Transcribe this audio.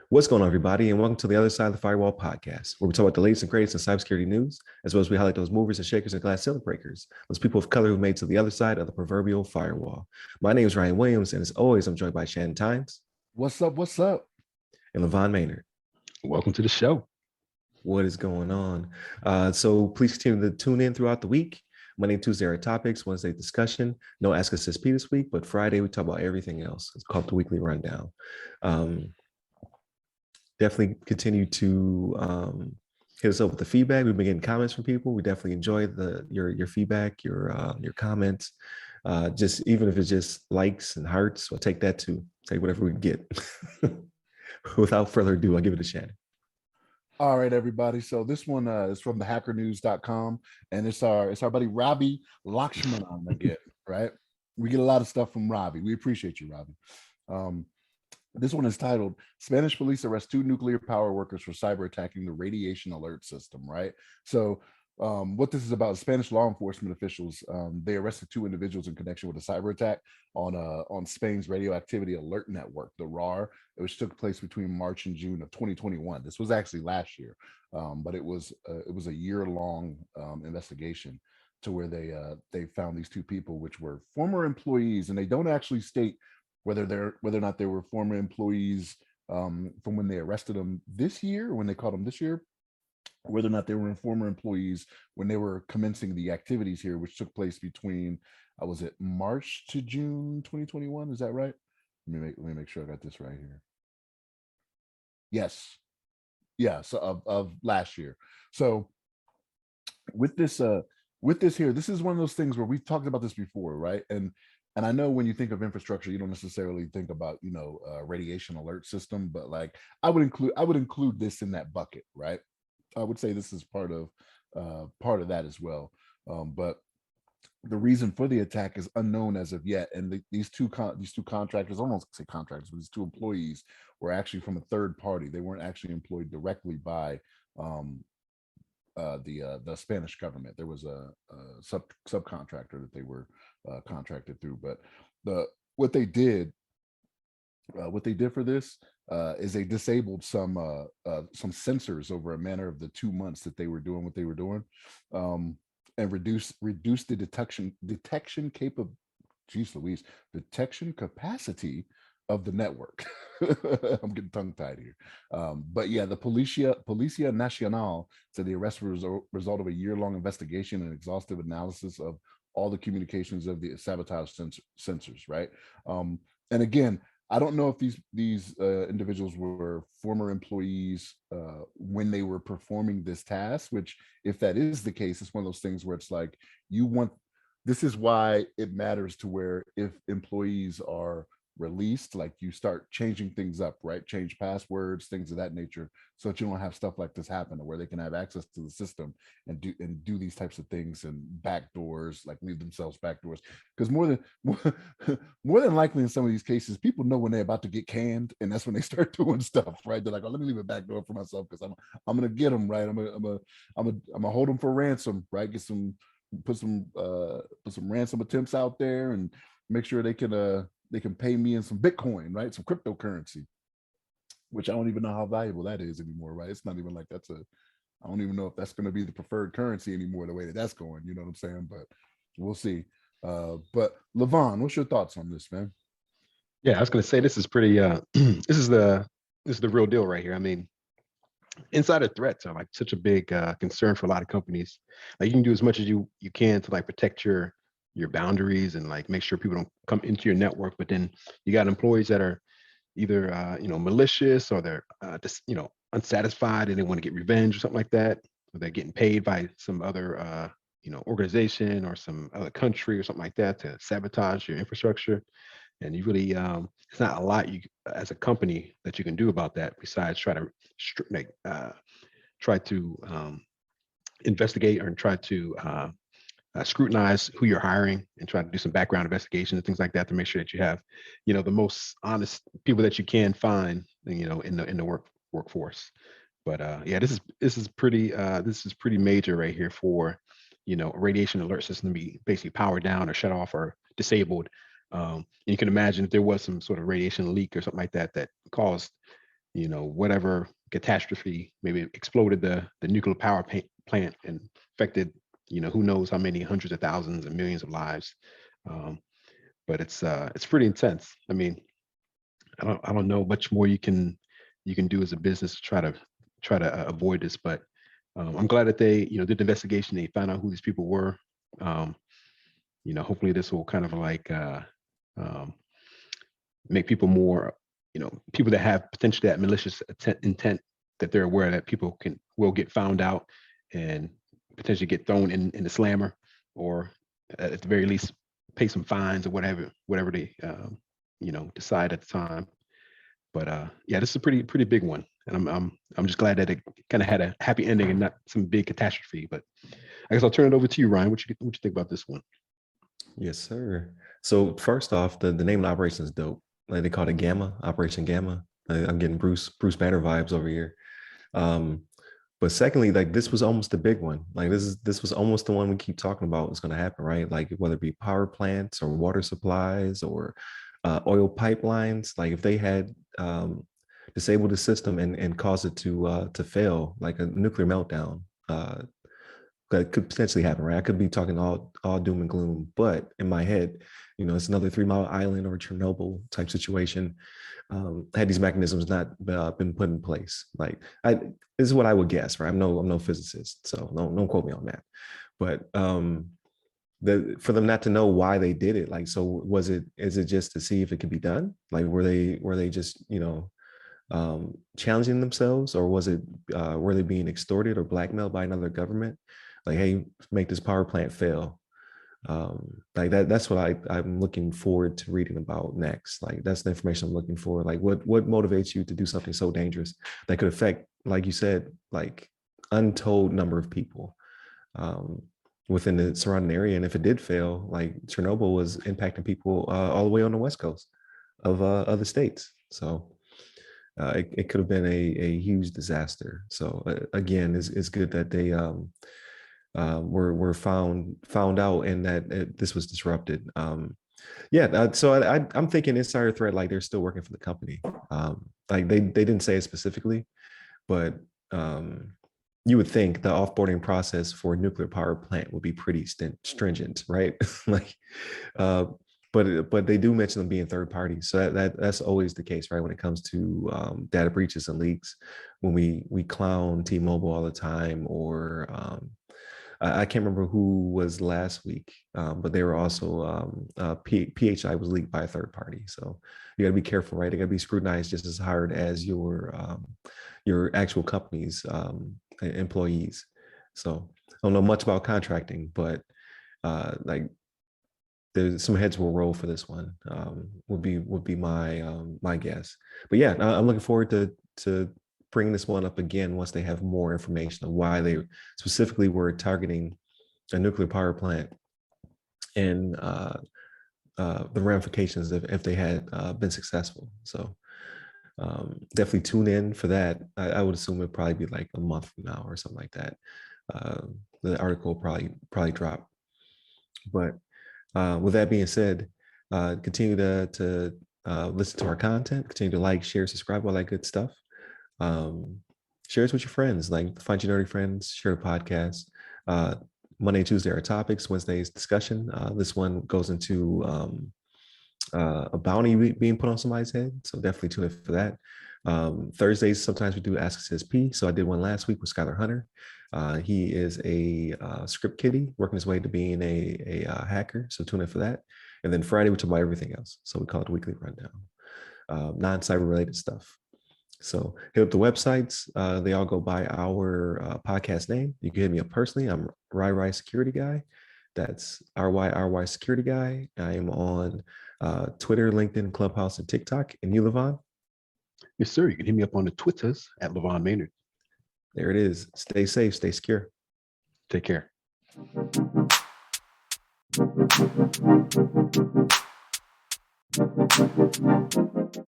What's going on, everybody, and welcome to the Other Side of the Firewall podcast, where we talk about the latest and greatest in cybersecurity news, as well as we highlight those movers and shakers and glass ceiling breakers, those people of color who made it to the other side of the proverbial firewall. My name is Ryan Williams, and as always, I'm joined by Shannon Tynes. What's up? What's up? And LeVon Maynard. Welcome to the show. What is going on? So please continue to tune in throughout the week. Monday and Tuesday are topics, Wednesday discussion. No Ask Us SP this week, but Friday we talk about everything else. It's called the Weekly Rundown. Definitely continue to hit us up with the feedback. We've been getting comments from people. We definitely enjoy your feedback, your comments. Just even if it's just likes and hearts, we'll take that too. Take whatever we can get. Without further ado, I'll give it to Shannon. All right, everybody. So this one is from thehackernews.com, and it's our buddy Robbie Lakshmanan again, right? We get a lot of stuff from Robbie. We appreciate you, Robbie. This one is titled, Spanish police arrest 2 nuclear power workers for cyber attacking the radiation alert system, right? So what this is about, Spanish law enforcement officials, they arrested 2 individuals in connection with a cyber attack on Spain's radioactivity alert network, the RAR, which took place between March and June of 2021. This was actually last year, but it was a year-long investigation to where they found these 2 people, which were former employees, and they don't actually state whether or not they were former employees from when they arrested them this year, when they caught them this year, whether or not they were former employees when they were commencing the activities here, which took place between, was it March to June 2021? Is that right? Let me make sure I got this right here. Yes. Of last year. So with this here, this is one of those things where we've talked about this before, right? And I know when you think of infrastructure, you don't necessarily think about, radiation alert system, but like I would include this in that bucket, right? I would say this is part of that as well. But the reason for the attack is unknown as of yet. And these two contractors, I don't want to say contractors, but these 2 employees were actually from a third party. They weren't actually employed directly by the Spanish government. There was a subcontractor that they were contracted through. But what they did for this is they disabled some sensors over a matter of the 2 months that they were doing what they were doing, and reduced the detection capacity of the network. I'm getting tongue-tied here. But yeah, the Policia Nacional said the arrest was a result of a year-long investigation and exhaustive analysis of all the communications of the sabotage sensors, right? And again, I don't know if these individuals were former employees when they were performing this task, which if that is the case, it's one of those things where it's like, this is why it matters to where if employees are released, like you start changing things up, right? Change passwords, things of that nature, so that you don't have stuff like this happen, or where they can have access to the system and do these types of things, and backdoors, like leave themselves backdoors. Because more than likely in some of these cases, people know when they're about to get canned, and that's when they start doing stuff, right? They're like, oh, let me leave a backdoor for myself because I'm gonna get them, right? I'm gonna hold them for ransom, right? Put some ransom attempts out there and make sure they can pay me in some Bitcoin, right? Some cryptocurrency, which I don't even know how valuable that is anymore, right? It's not even like I don't even know if that's going to be the preferred currency anymore, the way that's going, you know what I'm saying? But we'll see. But LeVon, what's your thoughts on this, man? Yeah, I was going to say, this is pretty, this is the real deal right here. I mean, insider threats are like such a big concern for a lot of companies. Like you can do as much as you can to like protect your boundaries and like make sure people don't come into your network, but then you got employees that are either malicious, or they're just unsatisfied and they want to get revenge or something like that, or they're getting paid by some other organization or some other country or something like that to sabotage your infrastructure. And you really it's not a lot you as a company that you can do about that besides try to investigate or try to scrutinize who you're hiring and try to do some background investigation and things like that to make sure that you have, the most honest people that you can find, in the workforce. But yeah, this is pretty major right here for, a radiation alert system to be basically powered down or shut off or disabled You can imagine if there was some sort of radiation leak or something like that that caused, whatever catastrophe, maybe it exploded the nuclear power plant and affected, who knows how many hundreds of thousands and millions of lives. But it's pretty intense. I mean, I don't know much more you can do as a business to try to avoid this, but I'm glad that they did the investigation. They found out who these people were. Hopefully this will kind of like make people more, people that have potentially that malicious intent, that they're aware that people will get found out and potentially get thrown in the slammer, or at the very least pay some fines or whatever they decide at the time. But yeah, this is a pretty big one, and I'm just glad that it kind of had a happy ending and not some big catastrophe. But I guess I'll turn it over to you, Ryan. What you think about this one? Yes, sir. So first off, the name of the operation is dope. Like they call it Gamma, Operation Gamma. I'm getting Bruce Banner vibes over here. But secondly, like this was almost the big one. Like this was almost the one we keep talking about is going to happen, right? Like whether it be power plants or water supplies or oil pipelines. Like if they had disabled the system and caused it to fail, like a nuclear meltdown, that could potentially happen, right? I could be talking all doom and gloom, but in my head, it's another 3 Mile Island or Chernobyl type situation. Had these mechanisms not been put in place, like this is what I would guess, right? I'm no physicist, so don't quote me on that. But for them not to know why they did it, like, so is it just to see if it could be done? Like, were they just challenging themselves, or was it were they being extorted or blackmailed by another government? Like, hey, make this power plant fail. Like that's what I'm looking forward to reading about next. Like that's the information I'm looking for. Like what motivates you to do something so dangerous that could affect, like you said, like untold number of people within the surrounding area. And if it did fail, like Chernobyl was impacting people all the way on the west coast of other states. So it could have been a huge disaster. So again, it's good that they were found out and that this was disrupted. So I'm thinking insider threat, like they're still working for the company. Like they didn't say it specifically, but you would think the offboarding process for a nuclear power plant would be pretty stringent, right? Like, but they do mention them being third parties, so that's always the case, right? When it comes to data breaches and leaks, when we clown T-Mobile all the time, or I can't remember who was last week, but they were also PHI was leaked by a third party. So you got to be careful, right? They got to be scrutinized just as hard as your actual company's employees. So I don't know much about contracting, but like there's some heads will roll for this one. Would be my guess. But yeah, I'm looking forward to bring this one up again once they have more information on why they specifically were targeting a nuclear power plant, and the ramifications if they had been successful. So definitely tune in for that. I would assume it'd probably be like a month from now or something like that. The article will probably drop. But with that being said, continue to listen to our content, continue to like, share, subscribe, all that good stuff. Share it with your friends, like find your nerdy friends, share the podcast. Monday and Tuesday are topics, Wednesday's discussion. This one goes into a bounty being put on somebody's head, so definitely tune in for that. Thursdays, sometimes we do Ask CSP. So I did one last week with Skylar Hunter. He is a script kiddie working his way to being a hacker, so tune in for that. And then Friday, we talk about everything else, so we call it a weekly rundown, non-cyber related stuff. So hit up the websites. They all go by our podcast name. You can hit me up personally. I'm Ry Security Guy. That's RY Security Guy. I am on Twitter, LinkedIn, Clubhouse, and TikTok. And you, LeVon? Yes, sir. You can hit me up on the Twitters at LeVon Maynard. There it is. Stay safe. Stay secure. Take care.